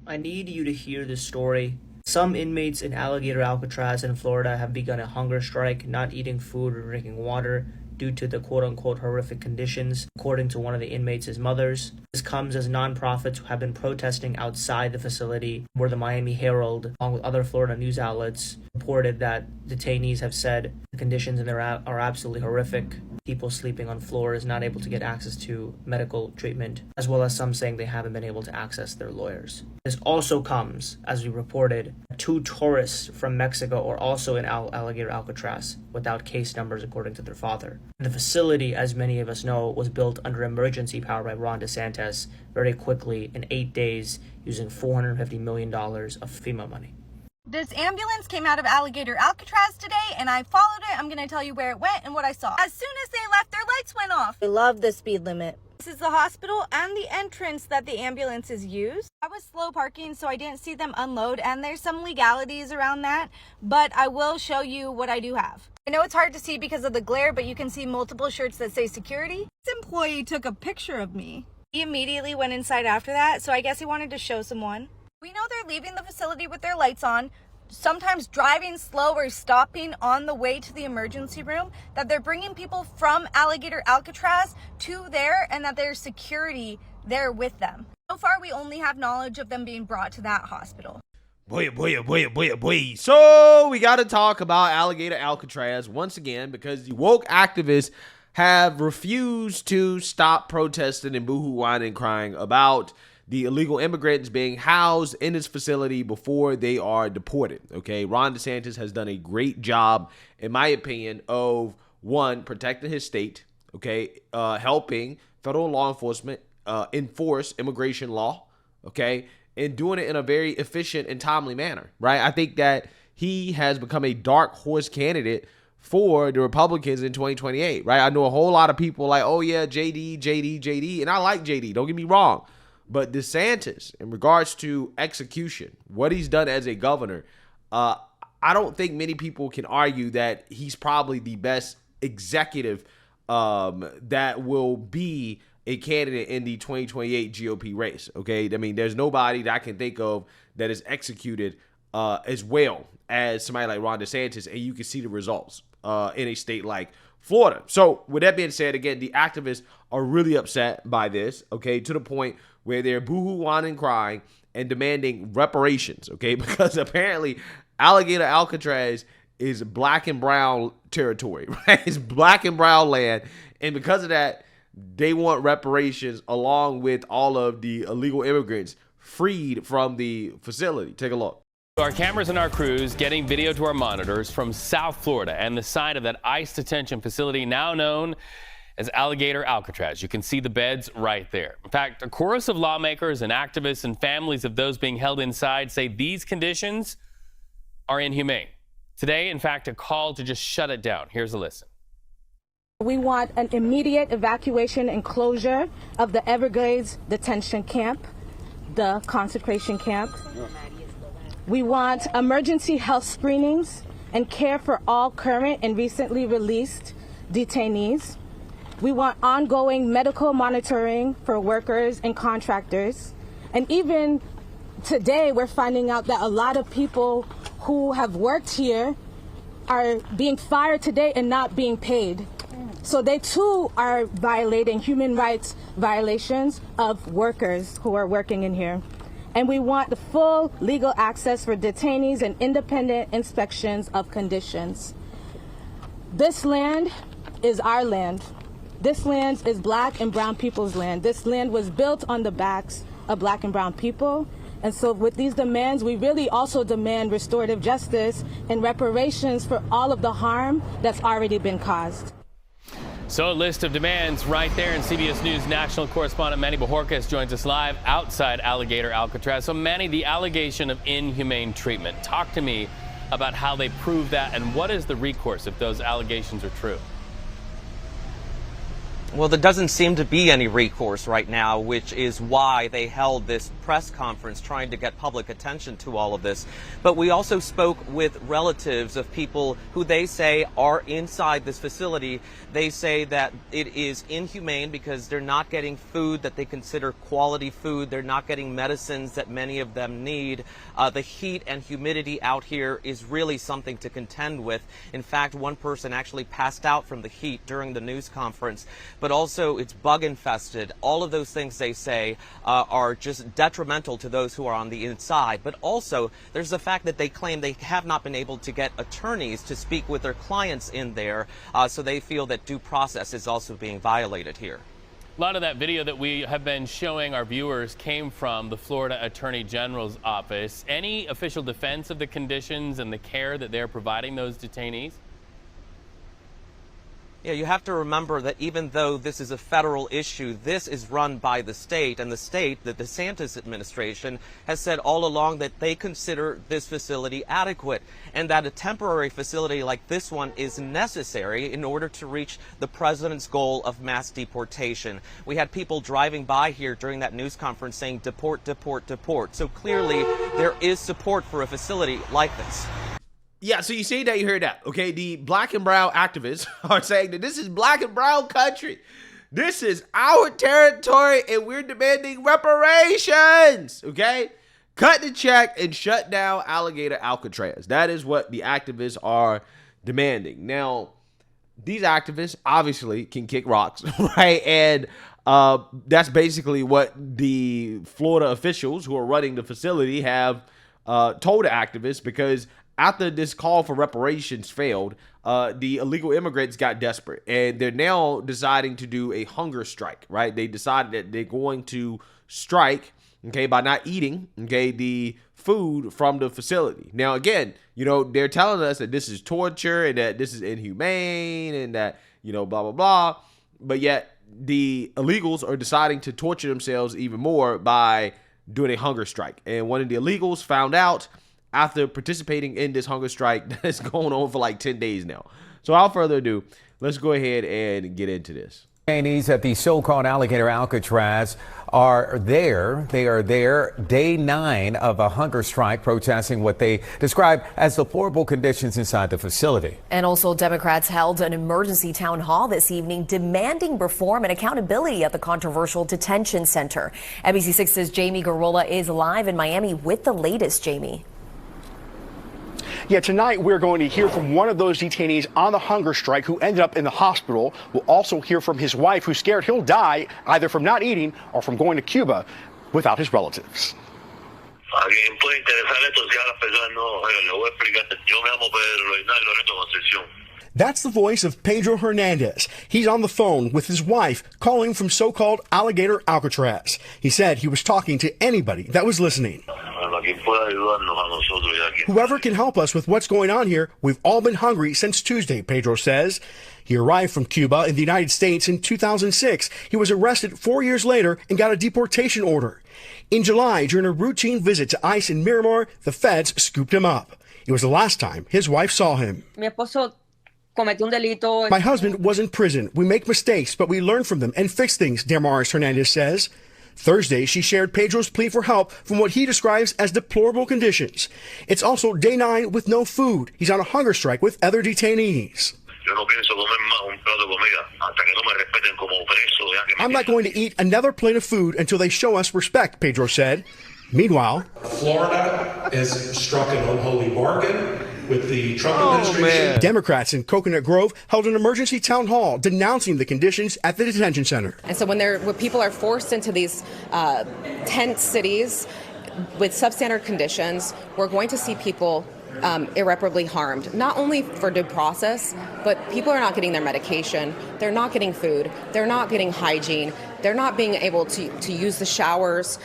I need you to hear this story. Some inmates in Alligator Alcatraz in Florida have begun a hunger strike, not eating food or drinking water due to the quote-unquote horrific conditions, according to one of the inmates' mothers. This comes as nonprofits have been protesting outside the facility, where the Miami Herald, along with other Florida news outlets, reported that detainees have said the conditions in there are absolutely horrific. People sleeping on floors, not able to get access to medical treatment, as well as some saying they haven't been able to access their lawyers. This also comes, as we reported, 2 tourists from Mexico are also in Alligator Alcatraz without case numbers, according to their father. The facility, as many of us know, was built under emergency power by Ron DeSantis very quickly in 8 days using $450 million of FEMA money. This ambulance came out of Alligator Alcatraz today, and I followed it. I'm going to tell you where it went and what I saw. As soon as they left, their lights went off. I love the speed limit. This is the hospital and the entrance that the ambulances use. I was slow parking, so I didn't see them unload, and there's some legalities around that, but I will show you what I do have. I know it's hard to see because of the glare, but you can see multiple shirts that say security. This employee took a picture of me. He immediately went inside after that, so I guess he wanted to show someone. We know they're leaving the facility with their lights on, sometimes driving slow or stopping on the way to the emergency room, that they're bringing people from Alligator Alcatraz to there, and that there's security there with them. So far, we only have knowledge of them being brought to that hospital. Boy. So we got to talk about Alligator Alcatraz once again, because the woke activists have refused to stop protesting and boohoo-whining and crying about the illegal immigrants being housed in this facility before they are deported. Okay, Ron DeSantis has done a great job, in my opinion, of one, protecting his state, okay, helping federal law enforcement enforce immigration law, okay, and doing it in a very efficient and timely manner, right? I think that he has become a dark horse candidate for the Republicans in 2028, right? I know a whole lot of people like, oh yeah, JD, and I like JD, don't get me wrong. But DeSantis, in regards to execution, what he's done as a governor, I don't think many people can argue that he's probably the best executive that will be a candidate in the 2028 GOP race, okay? I mean, there's nobody that I can think of that is executed as well as somebody like Ron DeSantis, and you can see the results in a state like Florida. So with that being said, again, the activists are really upset by this, okay, to the point where they're boohoo-whining and crying and demanding reparations, okay, because apparently Alligator Alcatraz is black and brown territory, right? It's black and brown land, and because of that, they want reparations along with all of the illegal immigrants freed from the facility. Take a look. Our cameras and our crews getting video to our monitors from South Florida and the side of that ICE detention facility now known as Alligator Alcatraz. You can see the beds right there. In fact, a chorus of lawmakers and activists and families of those being held inside say these conditions are inhumane. Today, in fact, a call to just shut it down. Here's a listen. We want an immediate evacuation and closure of the Everglades detention camp, the concentration camp. We want emergency health screenings and care for all current and recently released detainees. We want ongoing medical monitoring for workers and contractors. And even today, we're finding out that a lot of people who have worked here are being fired today and not being paid. So they too are violating human rights violations of workers who are working in here. And we want the full legal access for detainees and independent inspections of conditions. This land is our land. This land is black and brown people's land. This land was built on the backs of black and brown people. And so with these demands, we really also demand restorative justice and reparations for all of the harm that's already been caused. So a list of demands right there, and CBS News national correspondent Manny Bojorquez joins us live outside Alligator Alcatraz. So Manny, the allegation of inhumane treatment, talk to me about how they prove that and what is the recourse if those allegations are true? Well, there doesn't seem to be any recourse right now, which is why they held this press conference trying to get public attention to all of this. But we also spoke with relatives of people who they say are inside this facility. They say that it is inhumane because they're not getting food that they consider quality food. They're not getting medicines that many of them need. The heat and humidity out here is really something to contend with. In fact, one person actually passed out from the heat during the news conference. But also, it's bug infested. All of those things, they say, are just detrimental to those who are on the inside. But also, there's the fact that they claim they have not been able to get attorneys to speak with their clients in there, so they feel that due process is also being violated here. A lot of that video that we have been showing our viewers came from the Florida Attorney General's office. Any official defense of the conditions and the care that they're providing those detainees? Yeah, you have to remember that even though this is a federal issue, this is run by the state, and the state, the DeSantis administration, has said all along that they consider this facility adequate and that a temporary facility like this one is necessary in order to reach the president's goal of mass deportation. We had people driving by here during that news conference saying deport, deport, deport. So clearly there is support for a facility like this. Yeah, so you see that, you heard that, okay? The black and brown activists are saying that this is black and brown country. This is our territory, and we're demanding reparations, okay? Cut the check and shut down Alligator Alcatraz. That is what the activists are demanding. Now, these activists obviously can kick rocks, right? And that's basically what the Florida officials who are running the facility have told the activists, because after this call for reparations failed, the illegal immigrants got desperate, and they're now deciding to do a hunger strike, right? They decided that they're going to strike, okay, by not eating, okay, the food from the facility. Now, again, you know, they're telling us that this is torture and that this is inhumane and that, you know, blah, blah, blah. But yet the illegals are deciding to torture themselves even more by doing a hunger strike. And one of the illegals found out after participating in this hunger strike that's going on for like 10 days now. So without further ado, let's go ahead and get into this. Detainees at the so-called Alligator Alcatraz are there. They are there day 9 of a hunger strike, protesting what they describe as deplorable conditions inside the facility. And also, Democrats held an emergency town hall this evening demanding reform and accountability at the controversial detention center. NBC6's Jamie Garola is live in Miami with the latest. Jamie. Yeah, tonight we're going to hear from one of those detainees on the hunger strike who ended up in the hospital. We'll also hear from his wife, who's scared he'll die either from not eating or from going to Cuba without his relatives. That's the voice of Pedro Hernandez. He's on the phone with his wife, calling from so-called Alligator Alcatraz. He said he was talking to anybody that was listening. Whoever can help us with what's going on here, we've all been hungry since Tuesday, Pedro says. He arrived from Cuba in the United States in 2006. He was arrested 4 years later and got a deportation order. In July, during a routine visit to ICE in Miramar, the feds scooped him up. It was the last time his wife saw him. My husband was in prison. We make mistakes, but we learn from them and fix things, Damaris Hernandez says. Thursday, she shared Pedro's plea for help from what he describes as deplorable conditions. It's also day 9 with no food. He's on a hunger strike with other detainees. I'm not going to eat another plate of food until they show us respect, Pedro said. Meanwhile, Florida has struck an unholy bargain with the Trump administration. Democrats in Coconut Grove held an emergency town hall denouncing the conditions at the detention center. And so when people are forced into these tent cities with substandard conditions, we're going to see people irreparably harmed, not only for due process, but people are not getting their medication, they're not getting food, they're not getting hygiene, they're not being able to use the showers.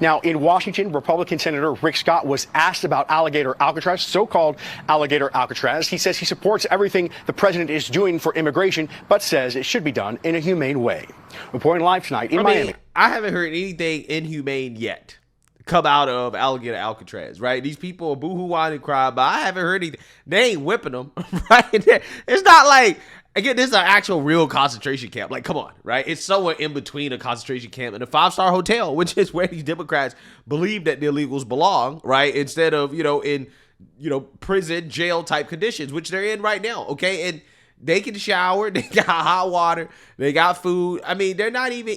Now, in Washington, Republican Senator Rick Scott was asked about Alligator Alcatraz, so-called Alligator Alcatraz. He says he supports everything the president is doing for immigration, but says it should be done in a humane way. Reporting live tonight in Miami. I haven't heard anything inhumane yet come out of Alligator Alcatraz, right? These people are boo-hoo, whine, and cry, but I haven't heard anything. They ain't whipping them, right? It's not like Again, this is an actual real concentration camp. Like, come on, right? It's somewhere in between a concentration camp and a 5-star hotel, which is where these Democrats believe that the illegals belong, right? Instead of, in, prison, jail type conditions, which they're in right now, okay? And they can shower, they got hot water, they got food. I mean, they're not even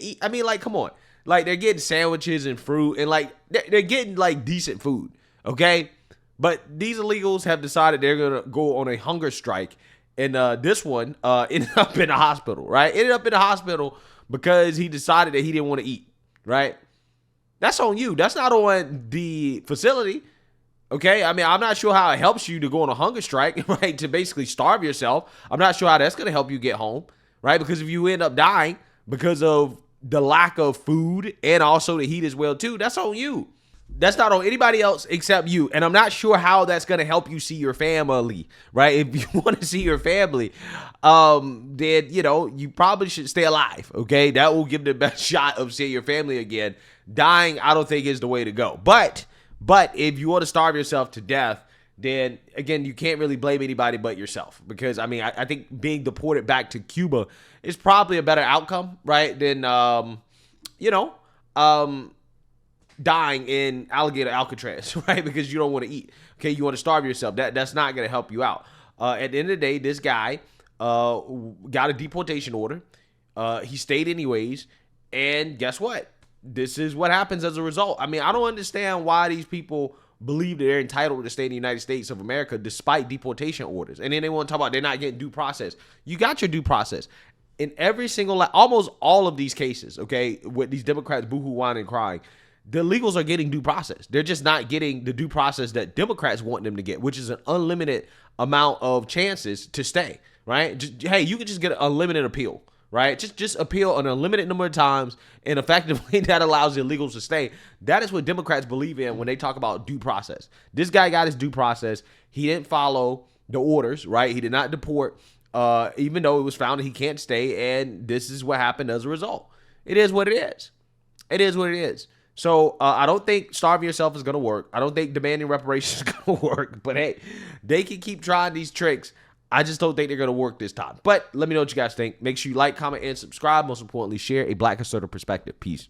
come on. Like, they're getting sandwiches and fruit and, like, they're getting, like, decent food, okay? But these illegals have decided they're going to go on a hunger strike. And this one ended up in the hospital, right? Ended up in the hospital because he decided that he didn't want to eat, right? That's on you. That's not on the facility, okay? I mean, I'm not sure how it helps you to go on a hunger strike, right, to basically starve yourself. I'm not sure how that's going to help you get home, right? Because if you end up dying because of the lack of food and also the heat as well, too, that's on you. That's not on anybody else except you. And I'm not sure how that's going to help you see your family, right? If you want to see your family, then, you probably should stay alive, okay? That will give the best shot of seeing your family again. Dying, I don't think is the way to go. But if you want to starve yourself to death, then, again, you can't really blame anybody but yourself. Because, I mean, I think being deported back to Cuba is probably a better outcome, right, than, dying in Alligator Alcatraz, right? Because you don't want to eat. Okay, you want to starve yourself. That's not going to help you out. At the end of the day, this guy got a deportation order. He stayed anyways. And guess what? This is what happens as a result. I mean, I don't understand why these people believe that they're entitled to stay in the United States of America despite deportation orders. And then they want to talk about they're not getting due process. You got your due process. In every single, almost all of these cases, okay, with these Democrats boohoo whining and crying, the illegals are getting due process. They're just not getting the due process that Democrats want them to get, which is an unlimited amount of chances to stay, right? Hey, you can just get an unlimited appeal, right? Just appeal an unlimited number of times, and effectively that allows the illegals to stay. That is what Democrats believe in when they talk about due process. This guy got his due process. He didn't follow the orders, right? He did not deport, even though it was found that he can't stay, and this is what happened as a result. It is what it is. It is what it is. So I don't think starving yourself is going to work. I don't think demanding reparations is going to work. But, hey, they can keep trying these tricks. I just don't think they're going to work this time. But let me know what you guys think. Make sure you like, comment, and subscribe. Most importantly, share a Black conservative perspective. Peace.